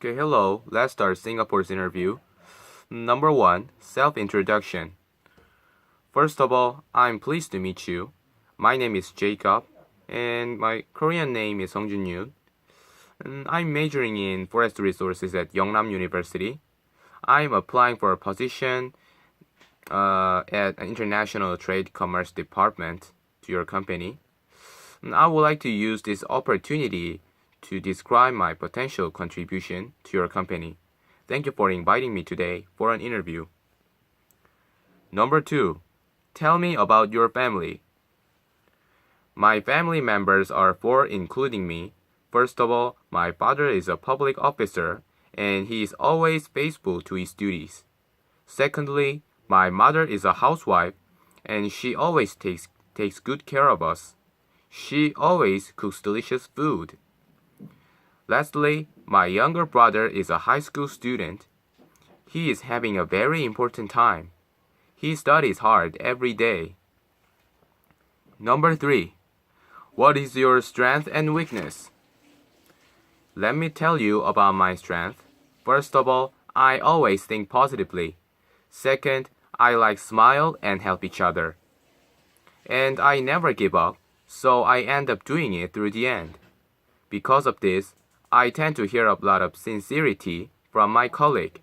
Okay, hello. Let's start Singapore's interview. Number 1, self-introduction. First of all, I'm pleased to meet you. My name is Jacob, and my Korean name is Hongjun Yoon. And I'm majoring in forest resources at Yeongnam University. I'm applying for a position at an international trade commerce department to your company. And I would like to use this opportunity to describe my potential contribution to your company. Thank you for inviting me today for an interview. Number 2, tell me about your family. My family members are 4, including me. First of all, my father is a public officer, and he is always faithful to his duties. Secondly, my mother is a housewife, and she always takes good care of us. She always cooks delicious food. Lastly, my younger brother is a high school student. He is having a very important time. He studies hard every day. Number 3, what is your strength and weakness? Let me tell you about my strength. First of all, I always think positively. Second, I like smile and help each other. And I never give up, so I end up doing it through the end. Because of this, I tend to hear a lot of sincerity from my colleague.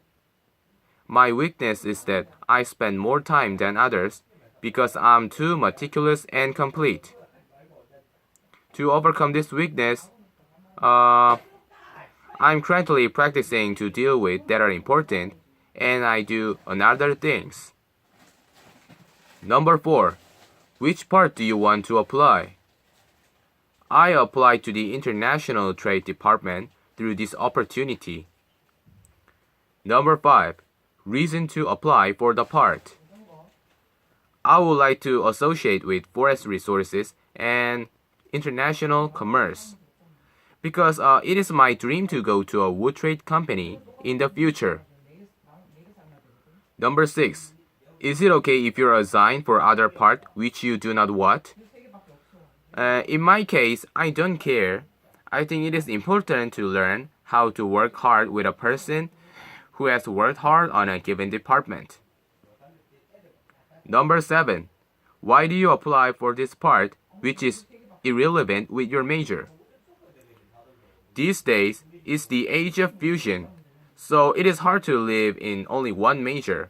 My weakness is that I spend more time than others because I'm too meticulous and complete. To overcome this weakness, I'm currently practicing to deal with that are important, and I do another things. Number 4, which part do you want to apply? I applied to the International Trade Department through this opportunity. Number 5, reason to apply for the part. I would like to associate with forest resources and international commerce because it is my dream to go to a wood trade company in the future. Number 6, is it okay if you're assigned for other part which you do not want? In my case, I don't care. I think it is important to learn how to work hard with a person who has worked hard on a given department. Number 7, why do you apply for this part which is irrelevant with your major? These days, it's the age of fusion, so it is hard to live in only one major.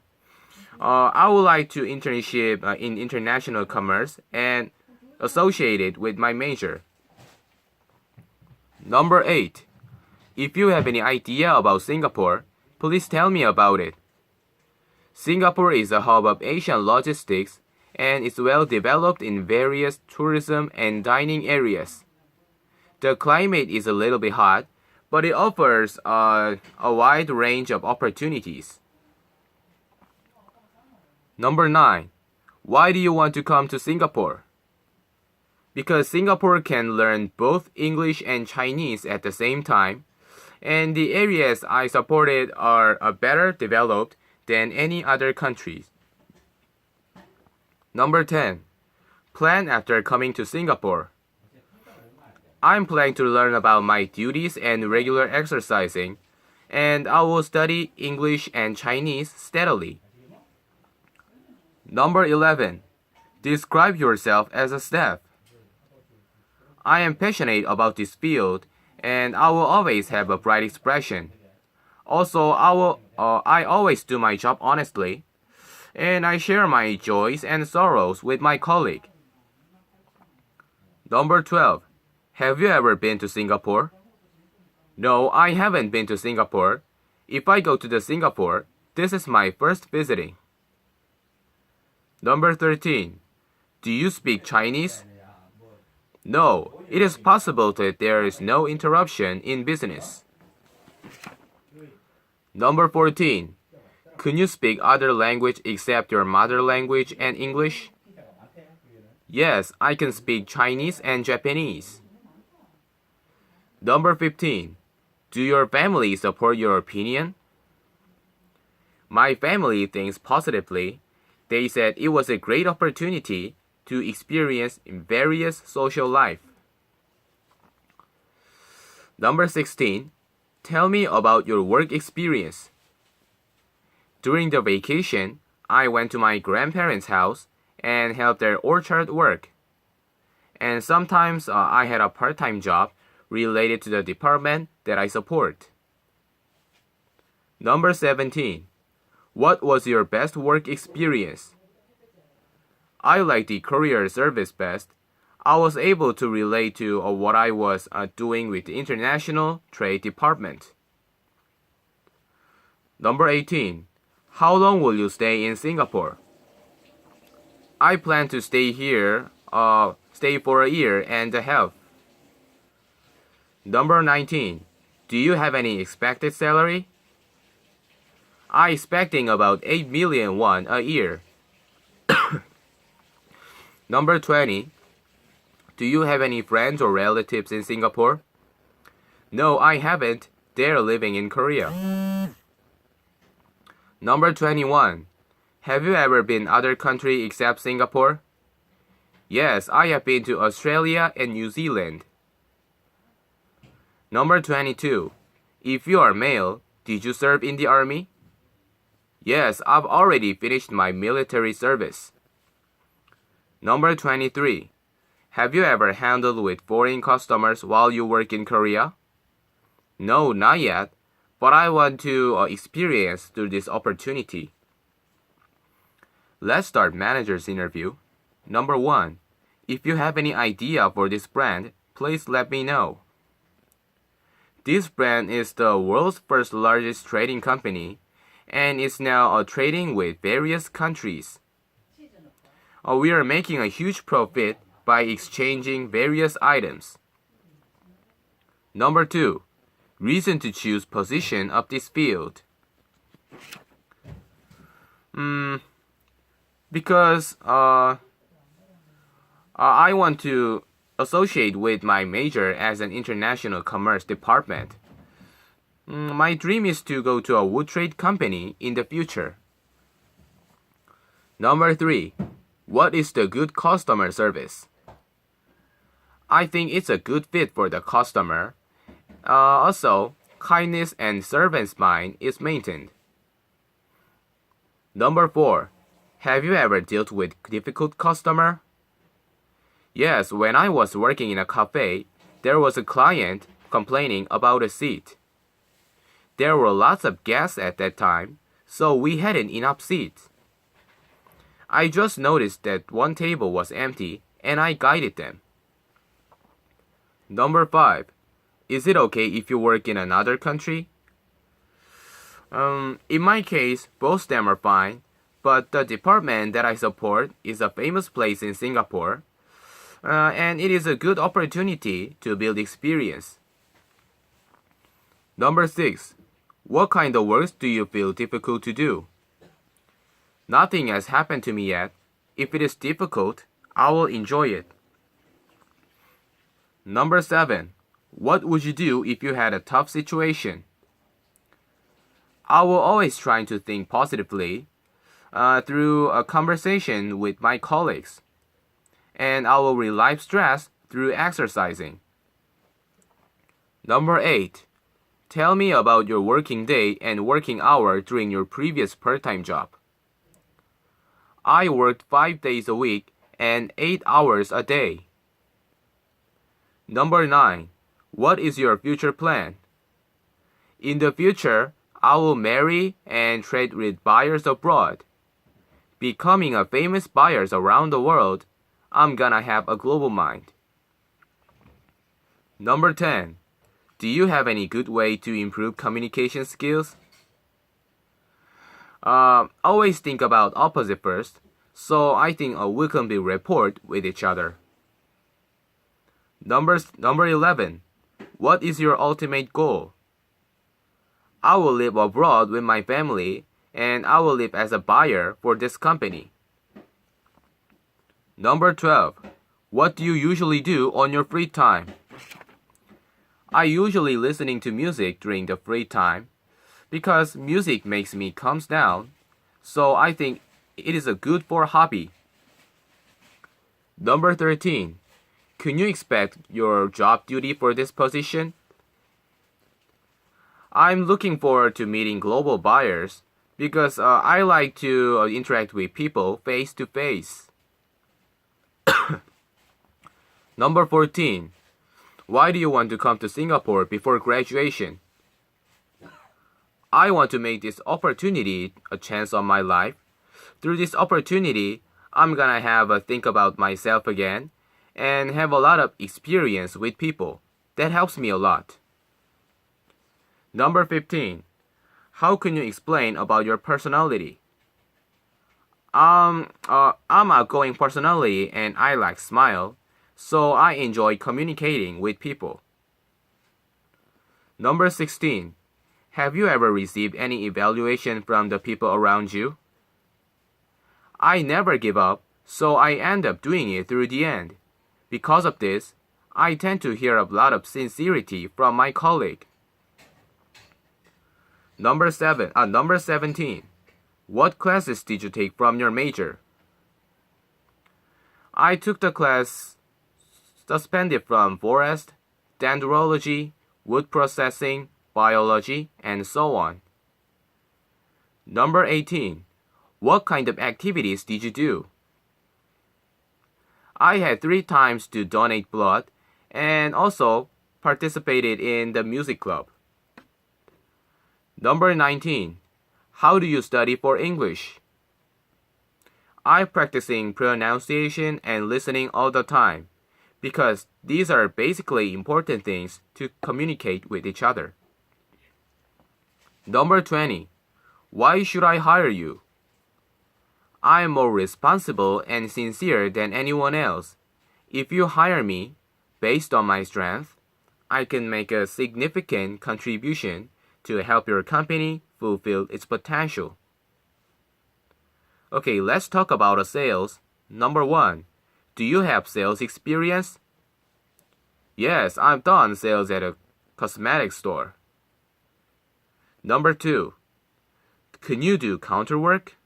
I would like to internship in international commerce and associate it with my major. Number 8, if you have any idea about Singapore, please tell me about it. Singapore is a hub of Asian logistics and is well developed in various tourism and dining areas. The climate is a little bit hot, but it offers a wide range of opportunities. Number 9, why do you want to come to Singapore? Because Singapore can learn both English and Chinese at the same time, and the areas I supported are better developed than any other countries. Number 10, plan after coming to Singapore. I'm planning to learn about my duties and regular exercising, and I will study English and Chinese steadily. Number 11, describe yourself as a staff. I am passionate about this field, and I will always have a bright expression. Also, I always do my job honestly, and I share my joys and sorrows with my colleague. Number 12, have you ever been to Singapore? No, I haven't been to Singapore. If I go to the Singapore, this is my first visiting. Number 13, do you speak Chinese? No, it is possible that there is no interruption in business. Number 14, can you speak other language except your mother language and English? Yes, I can speak Chinese and Japanese. Number 15, do your family support your opinion? My family thinks positively. They said it was a great opportunity to experience in various social life. Number 16, Tell me about your work experience. During the vacation, I went to my grandparents' house and helped their orchard work. And sometimes I had a part-time job related to the department that I support. Number 17. What was your best work experience? I like the courier service best. I was able to relate to what I was doing with the International Trade Department. Number 18. How long will you stay in Singapore? I plan to stay for a year and a half. Number 19. Do you have any expected salary? I expecting about 8 million won a year. Number 20. Do you have any friends or relatives in Singapore? No, I haven't. They're living in Korea. Number 21. Have you ever been other country except Singapore? Yes, I have been to Australia and New Zealand. Number 22. If you are male, did you serve in the army? Yes, I've already finished my military service. Number 23. Have you ever handled with foreign customers while you work in Korea? No, not yet, but I want to experience through this opportunity. Let's start manager's interview. Number 1. If you have any idea for this brand, please let me know. This brand is the world's first largest trading company and is now trading with various countries. We are making a huge profit by exchanging various items. Number 2. Reason to choose position of this field. Because I want to associate with my major as an international commerce department. My dream is to go to a wood trade company in the future. Number 3. What is the good customer service? I think it's a good fit for the customer. Also, kindness and servant's mind is maintained. Number 4. Have you ever dealt with difficult customer? Yes, when I was working in a cafe, there was a client complaining about a seat. There were lots of guests at that time, so we hadn't enough seats. I just noticed that one table was empty and I guided them. Number 5. Is it okay if you work in another country? In my case, both of them are fine, but the department that I support is a famous place in Singapore, and it is a good opportunity to build experience. Number 6. What kind of works do you feel difficult to do? Nothing has happened to me yet. If it is difficult, I will enjoy it. Number 7. What would you do if you had a tough situation? I will always try to think positively through a conversation with my colleagues, and I will relieve stress through exercising. Number 8. Tell me about your working day and working hour during your previous part-time job. I worked 5 days a week and 8 hours a day. Number 9. What is your future plan? In the future, I will marry and trade with buyers abroad. Becoming a famous buyers around the world, I'm gonna have a global mind. Number 10. Do you have any good way to improve communication skills? Always think about opposite first, so I think we can be rapport with each other. Number 11. What is your ultimate goal? I will live abroad with my family and I will live as a buyer for this company. Number 12. What do you usually do on your free time? I usually listening to music during the free time because music makes me calm down, so I think it is a good for a hobby. Number 13. Can you expect your job duty for this position? I'm looking forward to meeting global buyers because I like to interact with people face to face. Number 14. Why do you want to come to Singapore before graduation? I want to make this opportunity a chance on my life. Through this opportunity, I'm gonna have a think about myself again and have a lot of experience with people. That helps me a lot. Number 15. How can you explain about your personality? I'm outgoing personality and I like smile, so I enjoy communicating with people. Number 16. Have you ever received any evaluation from the people around you? I never give up, so I end up doing it through the end. Because of this, I tend to hear a lot of sincerity from my colleague. Number 17. What classes did you take from your major? I took the class suspended from forest, dendrology, wood processing, biology, and so on. Number 18. What kind of activities did you do? I had 3 times to donate blood and also participated in the music club. Number 19. How do you study for English? I'm practicing pronunciation and listening all the time because these are basically important things to communicate with each other. Number 20. Why should I hire you? I am more responsible and sincere than anyone else. If you hire me, based on my strength, I can make a significant contribution to help your company fulfill its potential. Okay, let's talk about sales. Number 1. Do you have sales experience? Yes, I've done sales at a cosmetics store. Number 2. Can you do counter work?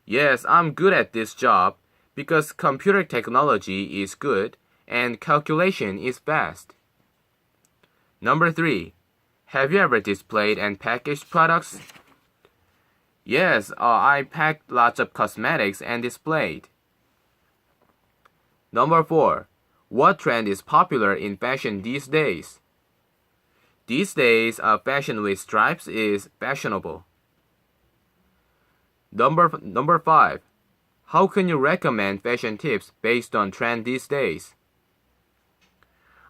Yes, I'm good at this job because computer technology is good and calculation is fast. Number 3. Have you ever displayed and packaged products? Yes, I packed lots of cosmetics and displayed. Number 4. What trend is popular in fashion these days? These days, fashion with stripes is fashionable. Number 5. How can you recommend fashion tips based on trend these days?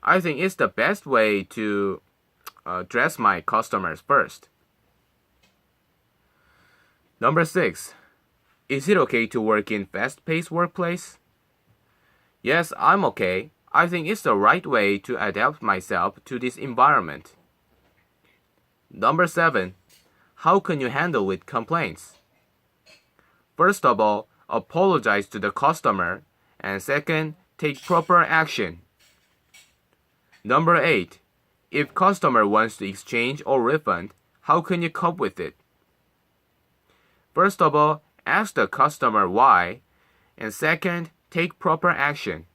I think it's the best way to dress my customers first. Number 6. Is it okay to work in fast-paced workplace? Yes, I'm okay. I think it's the right way to adapt myself to this environment. Number 7. How can you handle with complaints? First of all, apologize to the customer, and second, take proper action. Number 8. If customer wants to exchange or refund, how can you cope with it? First of all, ask the customer why, and second, take proper action.